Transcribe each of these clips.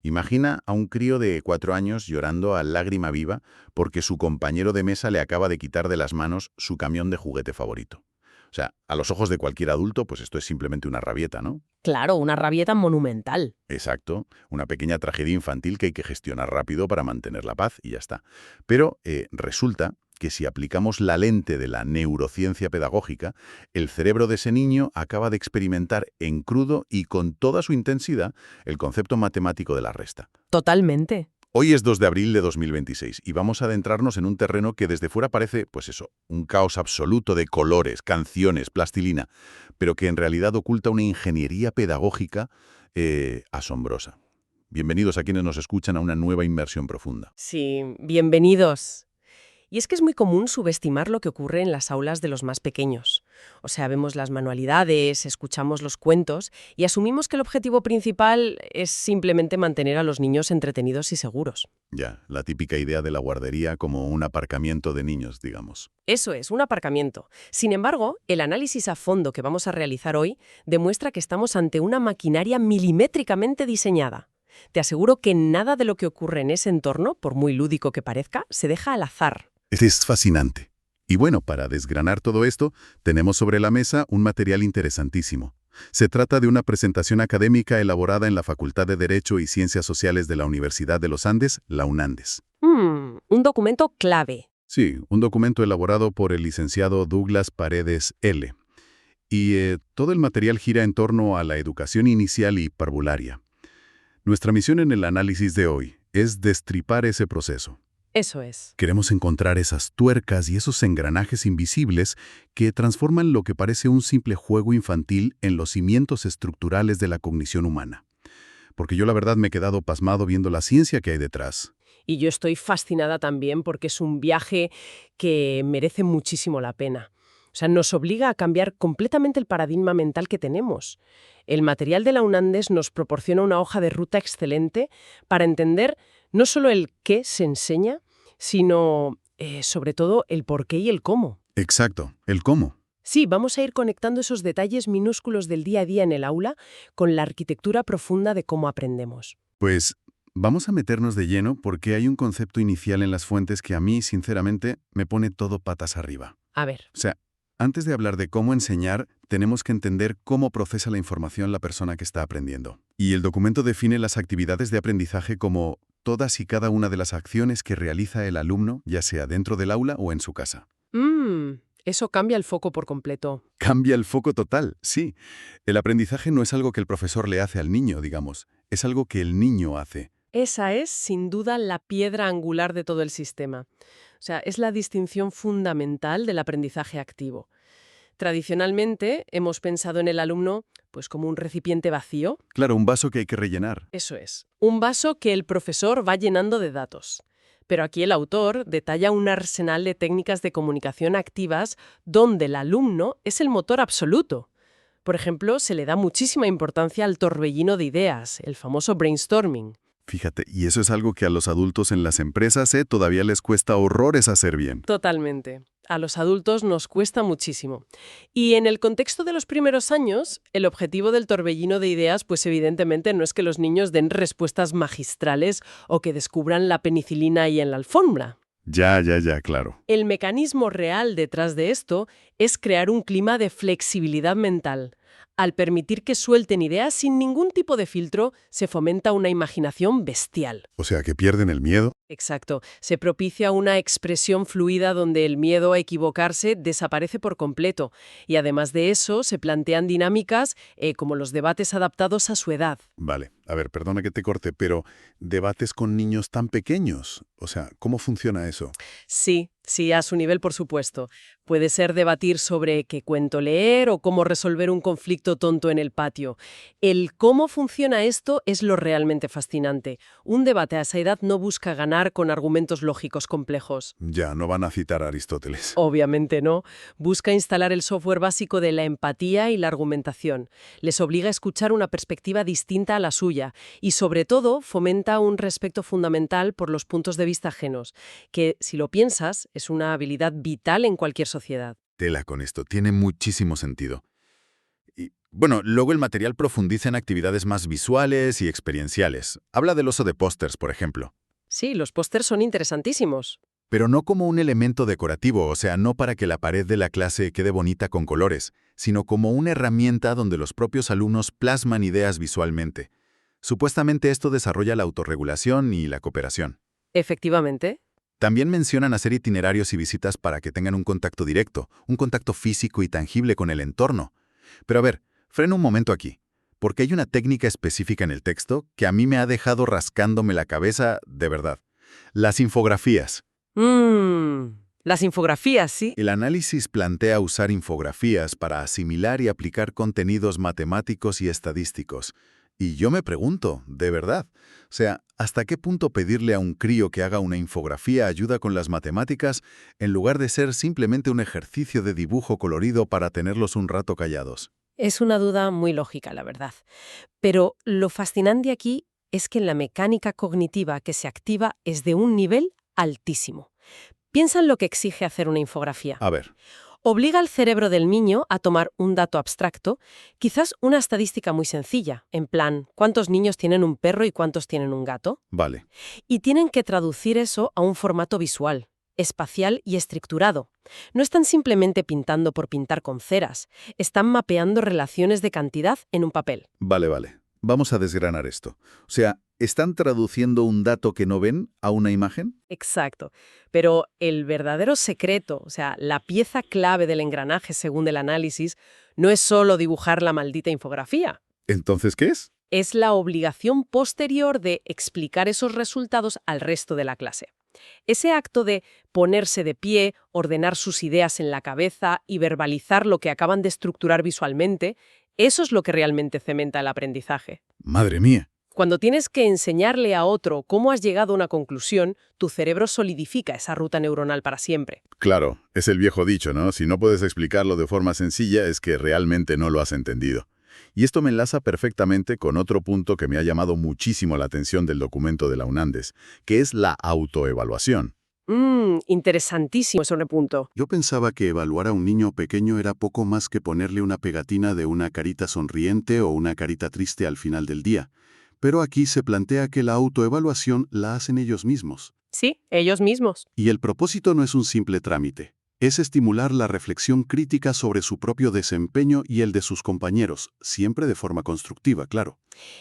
Imagina a un crío de 4 años llorando a lágrima viva porque su compañero de mesa le acaba de quitar de las manos su camión de juguete favorito. O sea, a los ojos de cualquier adulto, pues esto es simplemente una rabieta, ¿no? Claro, una rabieta monumental. Exacto, una pequeña tragedia infantil que hay que gestionar rápido para mantener la paz y ya está. Pero resulta que si aplicamos la lente de la neurociencia pedagógica, el cerebro de ese niño acaba de experimentar en crudo y con toda su intensidad el concepto matemático de la resta. Totalmente. Hoy es 2 de abril de 2026 y vamos a adentrarnos en un terreno que desde fuera parece, pues eso, un caos absoluto de colores, canciones, plastilina, pero que en realidad oculta una ingeniería pedagógica asombrosa. Bienvenidos a quienes nos escuchan a una nueva inmersión profunda. Sí, bienvenidos. Y es que es muy común subestimar lo que ocurre en las aulas de los más pequeños. O sea, vemos las manualidades, escuchamos los cuentos y asumimos que el objetivo principal es simplemente mantener a los niños entretenidos y seguros. Ya, la típica idea de la guardería como un aparcamiento de niños, digamos. Eso es, un aparcamiento. Sin embargo, el análisis a fondo que vamos a realizar hoy demuestra que estamos ante una maquinaria milimétricamente diseñada. Te aseguro que nada de lo que ocurre en ese entorno, por muy lúdico que parezca, se deja al azar. Es fascinante. Y bueno, para desgranar todo esto, tenemos sobre la mesa un material interesantísimo. Se trata de una presentación académica elaborada en la Facultad de Derecho y Ciencias Sociales de la Universidad de los Andes, la UNANDES. Un documento clave. Sí, un documento elaborado por el licenciado Douglas Paredes L. Y todo el material gira en torno a la educación inicial y parvularia. Nuestra misión en el análisis de hoy es destripar ese proceso. Eso es. Queremos encontrar esas tuercas y esos engranajes invisibles que transforman lo que parece un simple juego infantil en los cimientos estructurales de la cognición humana. Porque yo la verdad me he quedado pasmado viendo la ciencia que hay detrás. Y yo estoy fascinada también porque es un viaje que merece muchísimo la pena. O sea, nos obliga a cambiar completamente el paradigma mental que tenemos. El material de la UNANDES nos proporciona una hoja de ruta excelente para entender no solo el qué se enseña, sino sobre todo el por qué y el cómo. Exacto, el cómo. Sí, vamos a ir conectando esos detalles minúsculos del día a día en el aula con la arquitectura profunda de cómo aprendemos. Pues vamos a meternos de lleno porque hay un concepto inicial en las fuentes que a mí, sinceramente, me pone todo patas arriba. A ver. O sea, antes de hablar de cómo enseñar, tenemos que entender cómo procesa la información la persona que está aprendiendo. Y el documento define las actividades de aprendizaje como todas y cada una de las acciones que realiza el alumno, ya sea dentro del aula o en su casa. Eso cambia el foco por completo. Cambia el foco total, sí. El aprendizaje no es algo que el profesor le hace al niño, digamos, es algo que el niño hace. Esa es, sin duda, la piedra angular de todo el sistema. O sea, es la distinción fundamental del aprendizaje activo. Tradicionalmente, hemos pensado en el alumno pues como un recipiente vacío. Claro, un vaso que hay que rellenar. Eso es. Un vaso que el profesor va llenando de datos. Pero aquí el autor detalla un arsenal de técnicas de comunicación activas donde el alumno es el motor absoluto. Por ejemplo, se le da muchísima importancia al torbellino de ideas, el famoso brainstorming. Fíjate, y eso es algo que a los adultos en las empresas todavía les cuesta horrores hacer bien. Totalmente. A los adultos nos cuesta muchísimo. Y en el contexto de los primeros años, el objetivo del torbellino de ideas, pues evidentemente no es que los niños den respuestas magistrales o que descubran la penicilina ahí en la alfombra. Ya, claro. El mecanismo real detrás de esto es crear un clima de flexibilidad mental. Al permitir que suelten ideas sin ningún tipo de filtro, se fomenta una imaginación bestial. O sea, que pierden el miedo. Exacto. Se propicia una expresión fluida donde el miedo a equivocarse desaparece por completo. Y además de eso, se plantean dinámicas como los debates adaptados a su edad. Vale, a ver, perdona que te corte, pero debates con niños tan pequeños. O sea, ¿cómo funciona eso? Sí, a su nivel, por supuesto. Puede ser debatir sobre qué cuento leer o cómo resolver un conflicto tonto en el patio. El cómo funciona esto es lo realmente fascinante. Un debate a esa edad no busca ganar con argumentos lógicos complejos. Ya, no van a citar a Aristóteles. Obviamente no. Busca instalar el software básico de la empatía y la argumentación. Les obliga a escuchar una perspectiva distinta a la suya y, sobre todo, fomenta un respeto fundamental por los puntos de vista ajenos, que, si lo piensas, es una habilidad vital en cualquier sociedad. Tela con esto, tiene muchísimo sentido. Bueno, luego el material profundiza en actividades más visuales y experienciales. Habla del uso de pósters, por ejemplo. Sí, los pósters son interesantísimos. Pero no como un elemento decorativo, o sea, no para que la pared de la clase quede bonita con colores, sino como una herramienta donde los propios alumnos plasman ideas visualmente. Supuestamente esto desarrolla la autorregulación y la cooperación. Efectivamente. También mencionan hacer itinerarios y visitas para que tengan un contacto directo, un contacto físico y tangible con el entorno. Pero a ver, freno un momento aquí, porque hay una técnica específica en el texto que a mí me ha dejado rascándome la cabeza de verdad. Las infografías. Las infografías, sí. El análisis plantea usar infografías para asimilar y aplicar contenidos matemáticos y estadísticos. Y yo me pregunto, de verdad, o sea, ¿hasta qué punto pedirle a un crío que haga una infografía ayuda con las matemáticas en lugar de ser simplemente un ejercicio de dibujo colorido para tenerlos un rato callados? Es una duda muy lógica, la verdad. Pero lo fascinante aquí es que la mecánica cognitiva que se activa es de un nivel altísimo. Piensa en lo que exige hacer una infografía. A ver, Obliga al cerebro del niño a tomar un dato abstracto, quizás una estadística muy sencilla, en plan, ¿cuántos niños tienen un perro y cuántos tienen un gato? vale. Y tienen que traducir eso a un formato visual, espacial y estructurado. No están simplemente pintando por pintar con ceras, están mapeando relaciones de cantidad en un papel. Vale. Vamos a desgranar esto. O sea, ¿están traduciendo un dato que no ven a una imagen? Exacto. Pero el verdadero secreto, o sea, la pieza clave del engranaje según el análisis, no es solo dibujar la maldita infografía. ¿Entonces qué es? Es la obligación posterior de explicar esos resultados al resto de la clase. Ese acto de ponerse de pie, ordenar sus ideas en la cabeza y verbalizar lo que acaban de estructurar visualmente, eso es lo que realmente cementa el aprendizaje. Madre mía. Cuando tienes que enseñarle a otro cómo has llegado a una conclusión, tu cerebro solidifica esa ruta neuronal para siempre. Claro, es el viejo dicho, ¿no? Si no puedes explicarlo de forma sencilla es que realmente no lo has entendido. Y esto me enlaza perfectamente con otro punto que me ha llamado muchísimo la atención del documento de la UNANDES, que es la autoevaluación. Interesantísimo ese punto. Yo pensaba que evaluar a un niño pequeño era poco más que ponerle una pegatina de una carita sonriente o una carita triste al final del día. Pero aquí se plantea que la autoevaluación la hacen ellos mismos. Sí, ellos mismos. Y el propósito no es un simple trámite. Es estimular la reflexión crítica sobre su propio desempeño y el de sus compañeros, siempre de forma constructiva, claro.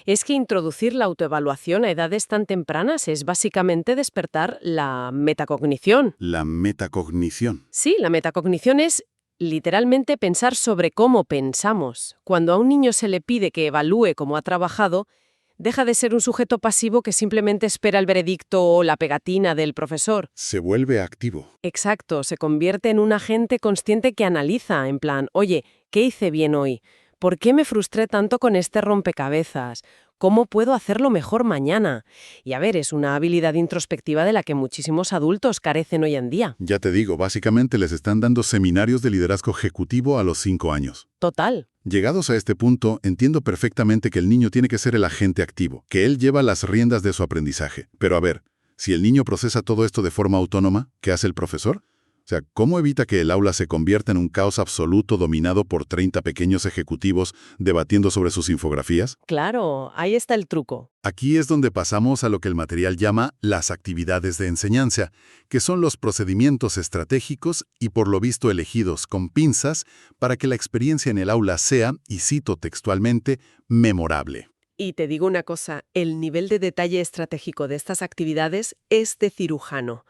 Es que introducir la autoevaluación a edades tan tempranas es básicamente despertar la metacognición. La metacognición. Sí, la metacognición es literalmente pensar sobre cómo pensamos. Cuando a un niño se le pide que evalúe cómo ha trabajado, deja de ser un sujeto pasivo que simplemente espera el veredicto o la pegatina del profesor. Se vuelve activo. Exacto, se convierte en un agente consciente que analiza, en plan, oye, ¿qué hice bien hoy? ¿Por qué me frustré tanto con este rompecabezas? ¿Cómo puedo hacerlo mejor mañana? Y a ver, es una habilidad introspectiva de la que muchísimos adultos carecen hoy en día. Ya te digo, básicamente les están dando seminarios de liderazgo ejecutivo a los 5 años. Total. Llegados a este punto, entiendo perfectamente que el niño tiene que ser el agente activo, que él lleva las riendas de su aprendizaje. Pero a ver, si el niño procesa todo esto de forma autónoma, ¿qué hace el profesor? O sea, ¿cómo evita que el aula se convierta en un caos absoluto dominado por 30 pequeños ejecutivos debatiendo sobre sus infografías? Claro, ahí está el truco. Aquí es donde pasamos a lo que el material llama las actividades de enseñanza, que son los procedimientos estratégicos y por lo visto elegidos con pinzas para que la experiencia en el aula sea, y cito textualmente, memorable. Y te digo una cosa, el nivel de detalle estratégico de estas actividades es de cirujano.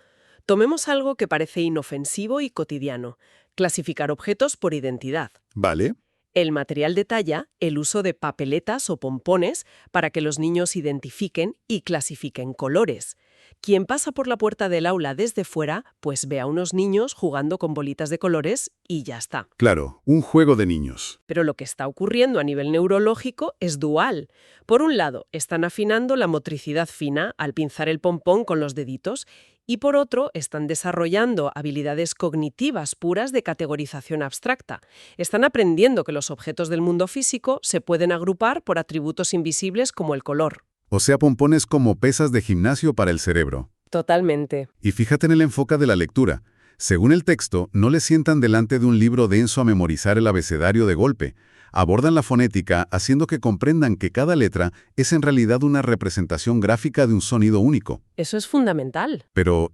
Tomemos algo que parece inofensivo y cotidiano, clasificar objetos por identidad. ¿Vale? El material detalla el uso de papeletas o pompones para que los niños identifiquen y clasifiquen colores. Quien pasa por la puerta del aula desde fuera, pues ve a unos niños jugando con bolitas de colores y ya está. Claro, un juego de niños. Pero lo que está ocurriendo a nivel neurológico es dual. Por un lado, están afinando la motricidad fina al pinzar el pompón con los deditos y por otro, están desarrollando habilidades cognitivas puras de categorización abstracta. Están aprendiendo que los objetos del mundo físico se pueden agrupar por atributos invisibles como el color. O sea, pompones como pesas de gimnasio para el cerebro. Totalmente. Y fíjate en el enfoque de la lectura. Según el texto, no le sientan delante de un libro denso a memorizar el abecedario de golpe. Abordan la fonética haciendo que comprendan que cada letra es en realidad una representación gráfica de un sonido único. Eso es fundamental. Pero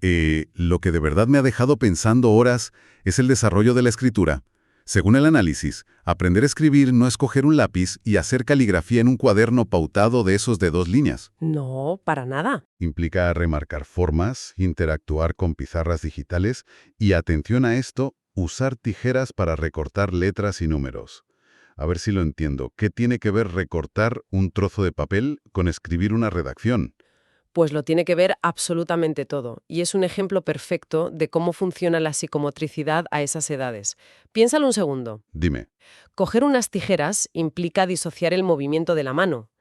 lo que de verdad me ha dejado pensando horas es el desarrollo de la escritura. Según el análisis, aprender a escribir no es coger un lápiz y hacer caligrafía en un cuaderno pautado de esos de 2 líneas. No, para nada. Implica remarcar formas, interactuar con pizarras digitales y, atención a esto, usar tijeras para recortar letras y números. A ver si lo entiendo. ¿Qué tiene que ver recortar un trozo de papel con escribir una redacción? Pues lo tiene que ver absolutamente todo, y es un ejemplo perfecto de cómo funciona la psicomotricidad a esas edades. Piénsalo un segundo. Dime. Coger unas tijeras implica disociar el movimiento de la mano.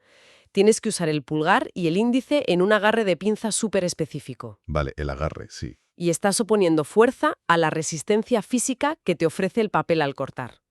Tienes que usar el pulgar y el índice en un agarre de pinza súper específico. Vale, el agarre, sí. Y estás oponiendo fuerza a la resistencia física que te ofrece el papel al cortar.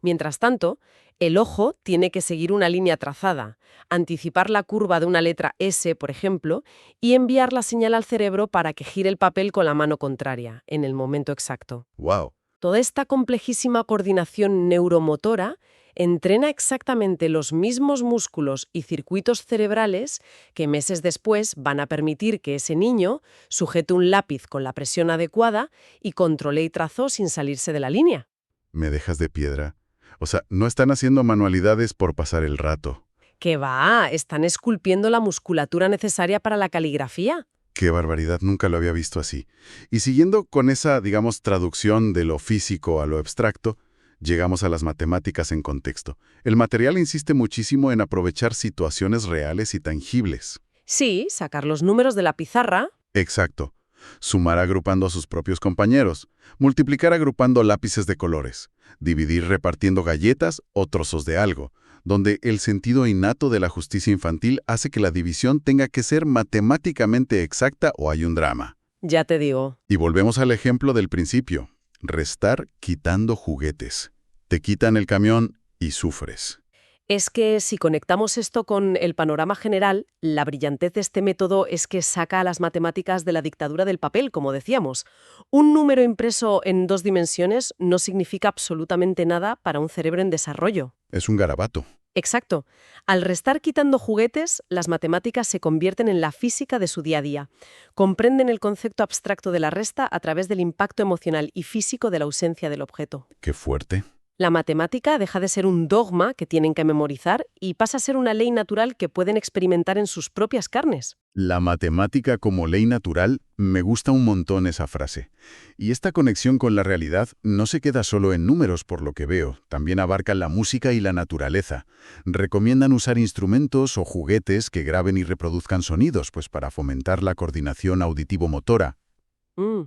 Mientras tanto, el ojo tiene que seguir una línea trazada, anticipar la curva de una letra S, por ejemplo, y enviar la señal al cerebro para que gire el papel con la mano contraria, en el momento exacto. ¡Wow! Toda esta complejísima coordinación neuromotora entrena exactamente los mismos músculos y circuitos cerebrales que meses después van a permitir que ese niño sujete un lápiz con la presión adecuada y controle y trazó sin salirse de la línea. Me dejas de piedra. O sea, no están haciendo manualidades por pasar el rato. ¿Qué va? Están esculpiendo la musculatura necesaria para la caligrafía. ¡Qué barbaridad! Nunca lo había visto así. Y siguiendo con esa, digamos, traducción de lo físico a lo abstracto, llegamos a las matemáticas en contexto. El material insiste muchísimo en aprovechar situaciones reales y tangibles. Sí, sacar los números de la pizarra. Exacto. Sumar agrupando a sus propios compañeros. Multiplicar agrupando lápices de colores. Dividir repartiendo galletas o trozos de algo, donde el sentido innato de la justicia infantil hace que la división tenga que ser matemáticamente exacta o hay un drama. Ya te digo. Y volvemos al ejemplo del principio. Restar quitando juguetes. Te quitan el camión y sufres. Es que si conectamos esto con el panorama general, la brillantez de este método es que saca a las matemáticas de la dictadura del papel, como decíamos. Un número impreso en 2 dimensiones no significa absolutamente nada para un cerebro en desarrollo. Es un garabato. Exacto. Al restar quitando juguetes, las matemáticas se convierten en la física de su día a día. Comprenden el concepto abstracto de la resta a través del impacto emocional y físico de la ausencia del objeto. ¡Qué fuerte! La matemática deja de ser un dogma que tienen que memorizar y pasa a ser una ley natural que pueden experimentar en sus propias carnes. La matemática como ley natural, me gusta un montón esa frase. Y esta conexión con la realidad no se queda solo en números por lo que veo, también abarca la música y la naturaleza. Recomiendan usar instrumentos o juguetes que graben y reproduzcan sonidos, pues para fomentar la coordinación auditivo-motora.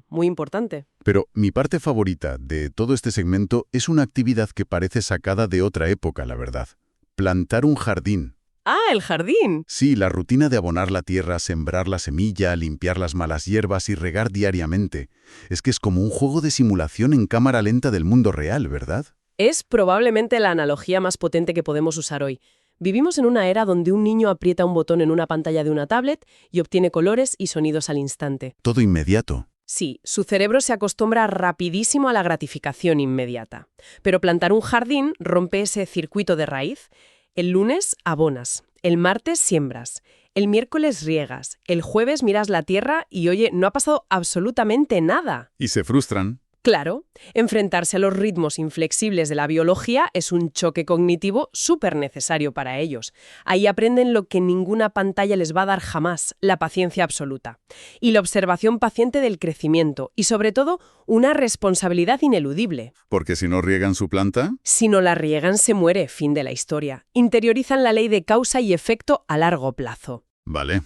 Muy importante. Pero mi parte favorita de todo este segmento es una actividad que parece sacada de otra época, la verdad. Plantar un jardín. ¡Ah, el jardín! Sí, la rutina de abonar la tierra, sembrar la semilla, limpiar las malas hierbas y regar diariamente. Es que es como un juego de simulación en cámara lenta del mundo real, ¿verdad? Es probablemente la analogía más potente que podemos usar hoy. Vivimos en una era donde un niño aprieta un botón en una pantalla de una tablet y obtiene colores y sonidos al instante. Todo inmediato. Sí, su cerebro se acostumbra rapidísimo a la gratificación inmediata. Pero plantar un jardín rompe ese circuito de raíz. El lunes abonas, el martes siembras, el miércoles riegas, el jueves miras la tierra y oye, no ha pasado absolutamente nada. Y se frustran. Claro, enfrentarse a los ritmos inflexibles de la biología es un choque cognitivo súper necesario para ellos. Ahí aprenden lo que ninguna pantalla les va a dar jamás, la paciencia absoluta. Y la observación paciente del crecimiento, y sobre todo, una responsabilidad ineludible. Porque si no riegan su planta... Si no la riegan, se muere, fin de la historia. Interiorizan la ley de causa y efecto a largo plazo. Vale.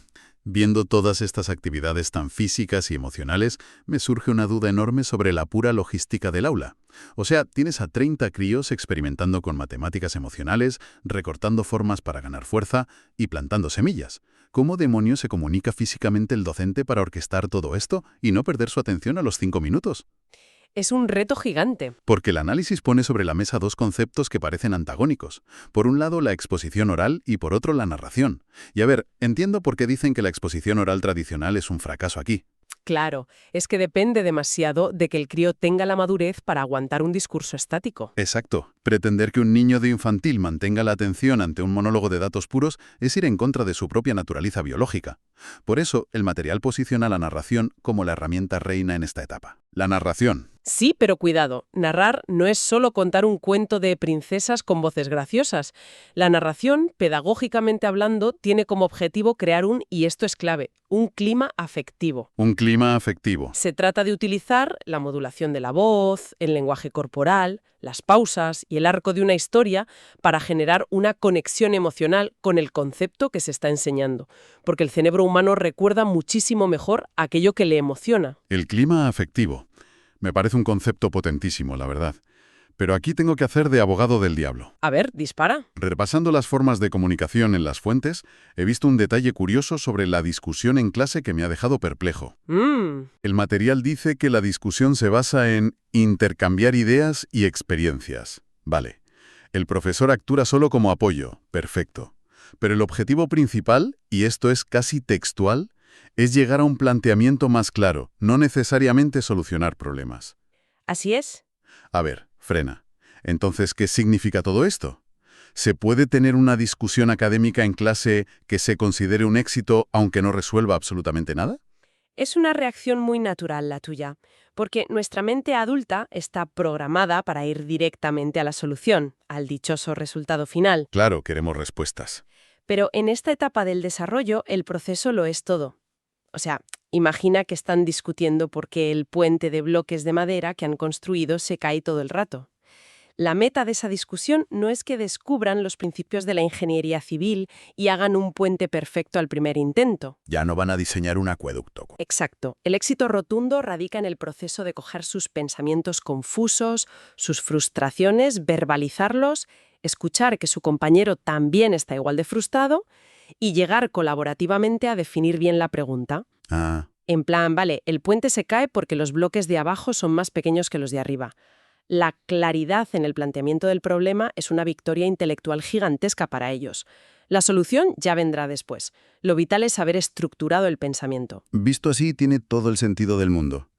Viendo todas estas actividades tan físicas y emocionales, me surge una duda enorme sobre la pura logística del aula. O sea, tienes a 30 críos experimentando con matemáticas emocionales, recortando formas para ganar fuerza y plantando semillas. ¿Cómo demonios se comunica físicamente el docente para orquestar todo esto y no perder su atención a los 5 minutos? Es un reto gigante. Porque el análisis pone sobre la mesa 2 conceptos que parecen antagónicos. Por un lado, la exposición oral y por otro, la narración. Y a ver, entiendo por qué dicen que la exposición oral tradicional es un fracaso aquí. Claro, es que depende demasiado de que el crío tenga la madurez para aguantar un discurso estático. Exacto. Pretender que un niño de infantil mantenga la atención ante un monólogo de datos puros es ir en contra de su propia naturaleza biológica. Por eso, el material posiciona la narración como la herramienta reina en esta etapa. La narración. Sí, pero cuidado, narrar no es solo contar un cuento de princesas con voces graciosas. La narración, pedagógicamente hablando, tiene como objetivo crear y esto es clave, un clima afectivo. Un clima afectivo. Se trata de utilizar la modulación de la voz, el lenguaje corporal, las pausas y el arco de una historia para generar una conexión emocional con el concepto que se está enseñando, porque el cerebro humano recuerda muchísimo mejor aquello que le emociona. El clima afectivo. Me parece un concepto potentísimo, la verdad. Pero aquí tengo que hacer de abogado del diablo. A ver, dispara. Repasando las formas de comunicación en las fuentes, he visto un detalle curioso sobre la discusión en clase que me ha dejado perplejo. El material dice que la discusión se basa en intercambiar ideas y experiencias. Vale. El profesor actúa solo como apoyo. Perfecto. Pero el objetivo principal, y esto es casi textual, es llegar a un planteamiento más claro, no necesariamente solucionar problemas. Así es. A ver, frena. Entonces, ¿qué significa todo esto? ¿Se puede tener una discusión académica en clase que se considere un éxito aunque no resuelva absolutamente nada? Es una reacción muy natural la tuya, porque nuestra mente adulta está programada para ir directamente a la solución, al dichoso resultado final. Claro, queremos respuestas. Pero en esta etapa del desarrollo, el proceso lo es todo. O sea, imagina que están discutiendo por qué el puente de bloques de madera que han construido se cae todo el rato. La meta de esa discusión no es que descubran los principios de la ingeniería civil y hagan un puente perfecto al primer intento. Ya no van a diseñar un acueducto. Exacto. El éxito rotundo radica en el proceso de coger sus pensamientos confusos, sus frustraciones, verbalizarlos, escuchar que su compañero también está igual de frustrado y llegar colaborativamente a definir bien la pregunta. En plan, vale, el puente se cae porque los bloques de abajo son más pequeños que los de arriba. La claridad en el planteamiento del problema es una victoria intelectual gigantesca para ellos. La solución ya vendrá después. Lo vital es haber estructurado el pensamiento. Visto así, tiene todo el sentido del mundo.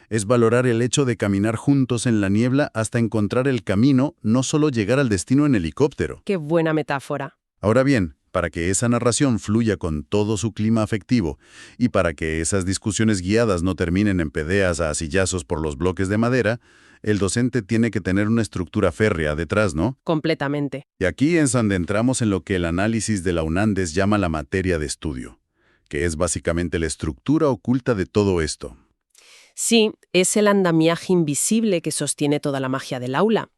Es valorar el hecho de caminar juntos en la niebla hasta encontrar el camino, no solo llegar al destino en helicóptero. ¡Qué buena metáfora! Ahora bien, para que esa narración fluya con todo su clima afectivo y para que esas discusiones guiadas no terminen en peleas a sillazos por los bloques de madera, el docente tiene que tener una estructura férrea detrás, ¿no? Completamente. Y aquí es donde entramos en lo que el análisis de la UNANDES llama la materia de estudio, que es básicamente la estructura oculta de todo esto. Sí, es el andamiaje invisible que sostiene toda la magia del aula.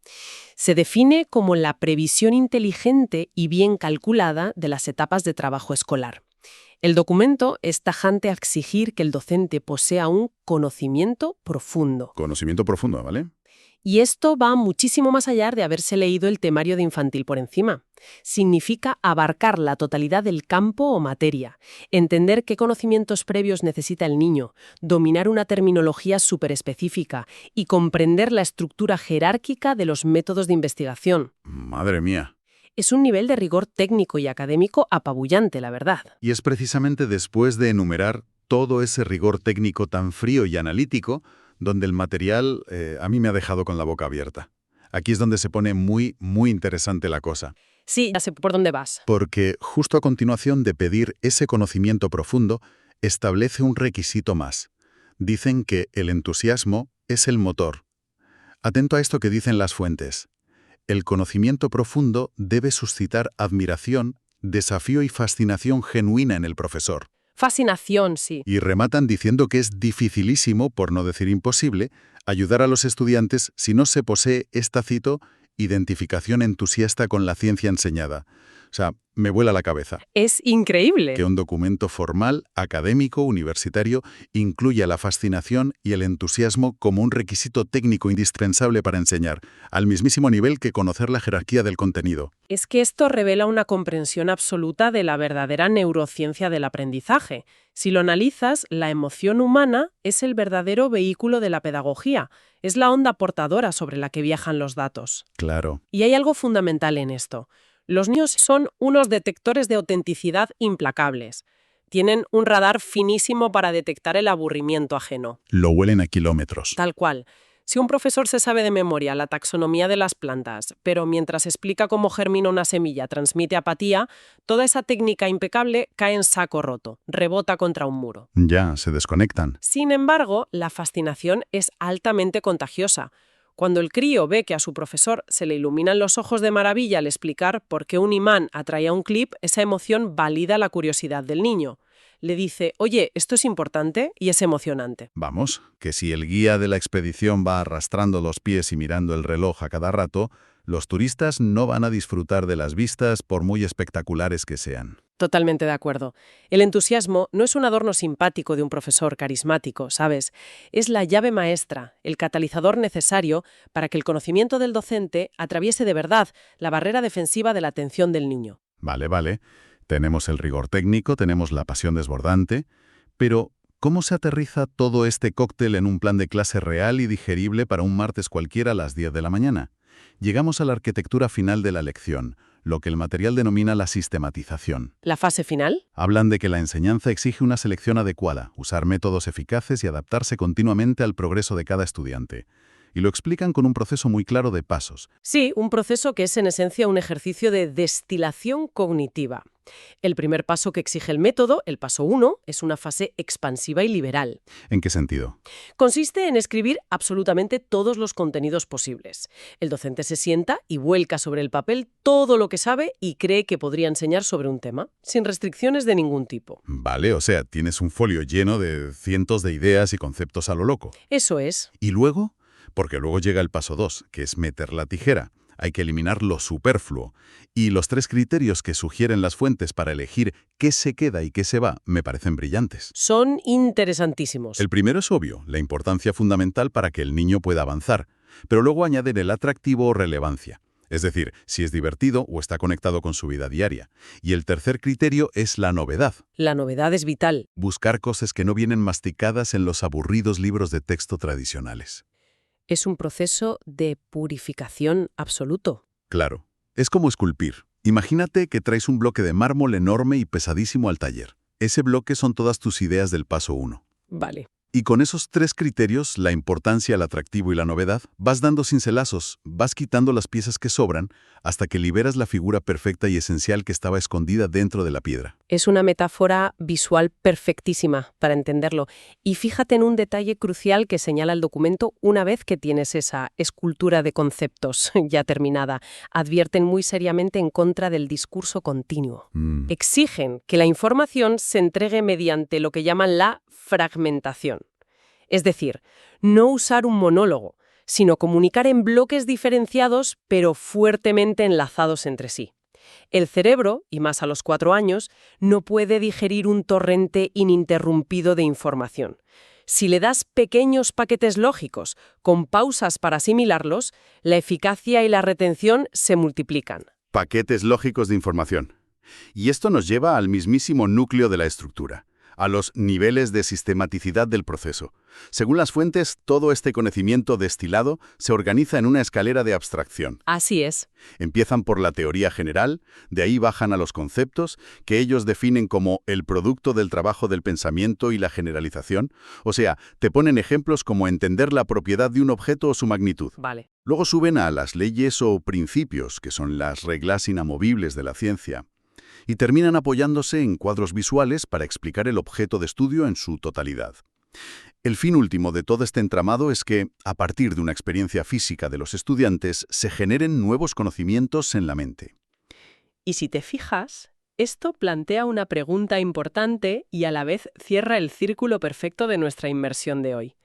Se define como la previsión inteligente y bien calculada de las etapas de trabajo escolar. El documento es tajante a exigir que el docente posea un conocimiento profundo. Conocimiento profundo, ¿vale? Y esto va muchísimo más allá de haberse leído el temario de infantil por encima. Significa abarcar la totalidad del campo o materia, entender qué conocimientos previos necesita el niño, dominar una terminología súper específica y comprender la estructura jerárquica de los métodos de investigación. Madre mía. Es un nivel de rigor técnico y académico apabullante, la verdad. Y es precisamente después de enumerar todo ese rigor técnico tan frío y analítico donde el material a mí me ha dejado con la boca abierta. Aquí es donde se pone muy, muy interesante la cosa. Sí, ya sé por dónde vas. Porque justo a continuación de pedir ese conocimiento profundo, establece un requisito más. Dicen que el entusiasmo es el motor. Atento a esto que dicen las fuentes. El conocimiento profundo debe suscitar admiración, desafío y fascinación genuina en el profesor. Fascinación, sí. Y rematan diciendo que es dificilísimo, por no decir imposible, ayudar a los estudiantes si no se posee esta, cito, identificación entusiasta con la ciencia enseñada. O sea, me vuela la cabeza. Es increíble. Que un documento formal, académico, universitario, incluya la fascinación y el entusiasmo como un requisito técnico indispensable para enseñar, al mismísimo nivel que conocer la jerarquía del contenido. Es que esto revela una comprensión absoluta de la verdadera neurociencia del aprendizaje. Si lo analizas, la emoción humana es el verdadero vehículo de la pedagogía. Es la onda portadora sobre la que viajan los datos. Claro. Y hay algo fundamental en esto. Los niños son unos detectores de autenticidad implacables. Tienen un radar finísimo para detectar el aburrimiento ajeno. Lo huelen a kilómetros. Tal cual. Si un profesor se sabe de memoria la taxonomía de las plantas, pero mientras explica cómo germina una semilla transmite apatía, toda esa técnica impecable cae en saco roto, rebota contra un muro. Ya, se desconectan. Sin embargo, la fascinación es altamente contagiosa. Cuando el crío ve que a su profesor se le iluminan los ojos de maravilla al explicar por qué un imán atraía un clip, esa emoción valida la curiosidad del niño. Le dice, oye, esto es importante y es emocionante. Vamos, que si el guía de la expedición va arrastrando los pies y mirando el reloj a cada rato, los turistas no van a disfrutar de las vistas por muy espectaculares que sean. Totalmente de acuerdo. El entusiasmo no es un adorno simpático de un profesor carismático, ¿sabes? Es la llave maestra, el catalizador necesario para que el conocimiento del docente atraviese de verdad la barrera defensiva de la atención del niño. Vale. Tenemos el rigor técnico, tenemos la pasión desbordante, pero ¿cómo se aterriza todo este cóctel en un plan de clase real y digerible para un martes cualquiera a las 10 de la mañana? Llegamos a la arquitectura final de la lección, lo que el material denomina la sistematización. ¿La fase final? Hablan de que la enseñanza exige una selección adecuada, usar métodos eficaces y adaptarse continuamente al progreso de cada estudiante. Y lo explican con un proceso muy claro de pasos. Sí, un proceso que es en esencia un ejercicio de destilación cognitiva. El primer paso que exige el método, el paso 1, es una fase expansiva y liberal. ¿En qué sentido? Consiste en escribir absolutamente todos los contenidos posibles. El docente se sienta y vuelca sobre el papel todo lo que sabe y cree que podría enseñar sobre un tema, sin restricciones de ningún tipo. Vale, o sea, tienes un folio lleno de cientos de ideas y conceptos a lo loco. Eso es. ¿Y luego? Porque luego llega el paso 2, que es meter la tijera. Hay que eliminar lo superfluo. Y los 3 criterios que sugieren las fuentes para elegir qué se queda y qué se va me parecen brillantes. Son interesantísimos. El primero es obvio, la importancia fundamental para que el niño pueda avanzar, pero luego añaden el atractivo o relevancia. Es decir, si es divertido o está conectado con su vida diaria. Y el tercer criterio es la novedad. La novedad es vital. Buscar cosas que no vienen masticadas en los aburridos libros de texto tradicionales. Es un proceso de purificación absoluto. Claro, es como esculpir. Imagínate que traes un bloque de mármol enorme y pesadísimo al taller. Ese bloque son todas tus ideas del paso 1. Vale. Y con esos 3 criterios, la importancia, el atractivo y la novedad, vas dando cincelazos, vas quitando las piezas que sobran, hasta que liberas la figura perfecta y esencial que estaba escondida dentro de la piedra. Es una metáfora visual perfectísima para entenderlo. Y fíjate en un detalle crucial que señala el documento una vez que tienes esa escultura de conceptos ya terminada. Advierten muy seriamente en contra del discurso continuo. Exigen que la información se entregue mediante lo que llaman la fragmentación. Es decir, no usar un monólogo, sino comunicar en bloques diferenciados pero fuertemente enlazados entre sí. El cerebro, y más a los 4 años, no puede digerir un torrente ininterrumpido de información. Si le das pequeños paquetes lógicos, con pausas para asimilarlos, la eficacia y la retención se multiplican. Paquetes lógicos de información. Y esto nos lleva al mismísimo núcleo de la estructura, a los niveles de sistematicidad del proceso. Según las fuentes, todo este conocimiento destilado se organiza en una escalera de abstracción. Así es. Empiezan por la teoría general, de ahí bajan a los conceptos, que ellos definen como el producto del trabajo del pensamiento y la generalización. O sea, te ponen ejemplos como entender la propiedad de un objeto o su magnitud. Vale. Luego suben a las leyes o principios, que son las reglas inamovibles de la ciencia. Y terminan apoyándose en cuadros visuales para explicar el objeto de estudio en su totalidad. El fin último de todo este entramado es que, a partir de una experiencia física de los estudiantes, se generen nuevos conocimientos en la mente. Y si te fijas, esto plantea una pregunta importante y a la vez cierra el círculo perfecto de nuestra inmersión de hoy.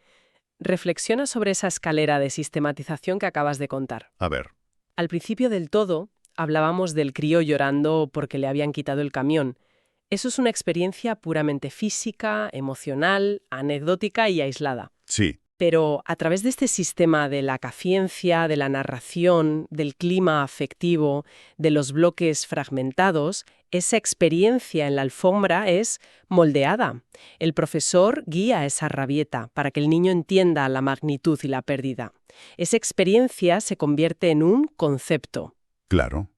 Reflexiona sobre esa escalera de sistematización que acabas de contar. A ver. Al principio del todo, hablábamos del crío llorando porque le habían quitado el camión. Eso es una experiencia puramente física, emocional, anecdótica y aislada. Sí. Pero a través de este sistema de la caciencia, de la narración, del clima afectivo, de los bloques fragmentados, esa experiencia en la alfombra es moldeada. El profesor guía esa rabieta para que el niño entienda la magnitud y la pérdida. Esa experiencia se convierte en un concepto. Claro.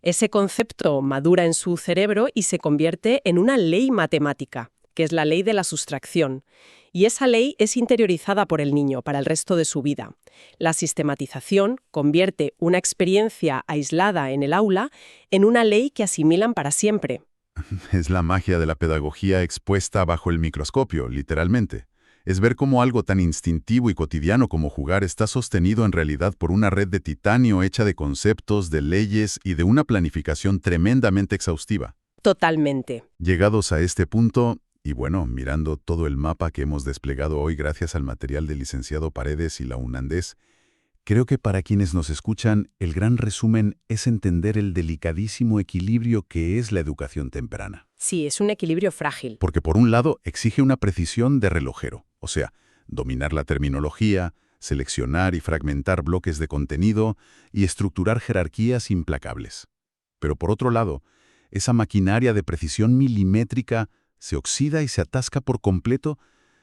Ese concepto madura en su cerebro y se convierte en una ley matemática, que es la ley de la sustracción. Y esa ley es interiorizada por el niño para el resto de su vida. La sistematización convierte una experiencia aislada en el aula en una ley que asimilan para siempre. Es la magia de la pedagogía expuesta bajo el microscopio, literalmente. Es ver cómo algo tan instintivo y cotidiano como jugar está sostenido en realidad por una red de titanio hecha de conceptos, de leyes y de una planificación tremendamente exhaustiva. Totalmente. Llegados a este punto, y bueno, mirando todo el mapa que hemos desplegado hoy gracias al material del licenciado Paredes y la UNANDES, creo que para quienes nos escuchan, el gran resumen es entender el delicadísimo equilibrio que es la educación temprana. Sí, es un equilibrio frágil. Porque por un lado exige una precisión de relojero, o sea, dominar la terminología, seleccionar y fragmentar bloques de contenido y estructurar jerarquías implacables. Pero por otro lado, esa maquinaria de precisión milimétrica se oxida y se atasca por completo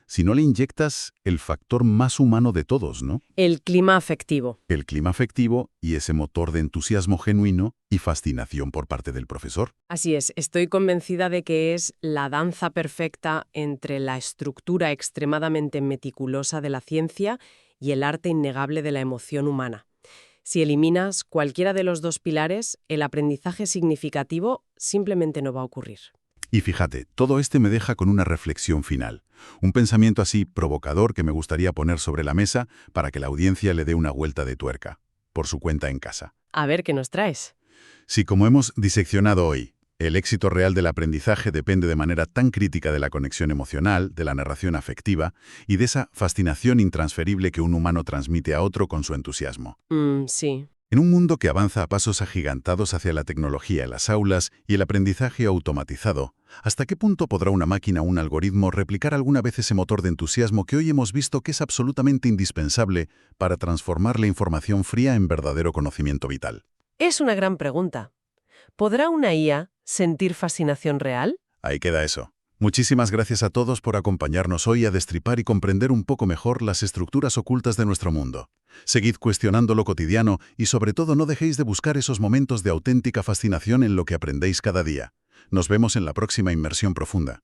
si no le inyectas el factor más humano de todos, ¿no? El clima afectivo. El clima afectivo y ese motor de entusiasmo genuino y fascinación por parte del profesor. Así es, estoy convencida de que es la danza perfecta entre la estructura extremadamente meticulosa de la ciencia y el arte innegable de la emoción humana. Si eliminas cualquiera de los dos pilares, el aprendizaje significativo simplemente no va a ocurrir. Y fíjate, todo me deja con una reflexión final. Un pensamiento así provocador que me gustaría poner sobre la mesa para que la audiencia le dé una vuelta de tuerca, por su cuenta en casa. A ver, ¿qué nos traes? Si, como hemos diseccionado hoy, el éxito real del aprendizaje depende de manera tan crítica de la conexión emocional, de la narración afectiva y de esa fascinación intransferible que un humano transmite a otro con su entusiasmo. Sí. En un mundo que avanza a pasos agigantados hacia la tecnología en las aulas y el aprendizaje automatizado, ¿hasta qué punto podrá una máquina o un algoritmo replicar alguna vez ese motor de entusiasmo que hoy hemos visto que es absolutamente indispensable para transformar la información fría en verdadero conocimiento vital? Es una gran pregunta. ¿Podrá una IA sentir fascinación real? Ahí queda eso. Muchísimas gracias a todos por acompañarnos hoy a destripar y comprender un poco mejor las estructuras ocultas de nuestro mundo. Seguid cuestionando lo cotidiano y sobre todo no dejéis de buscar esos momentos de auténtica fascinación en lo que aprendéis cada día. Nos vemos en la próxima inmersión profunda.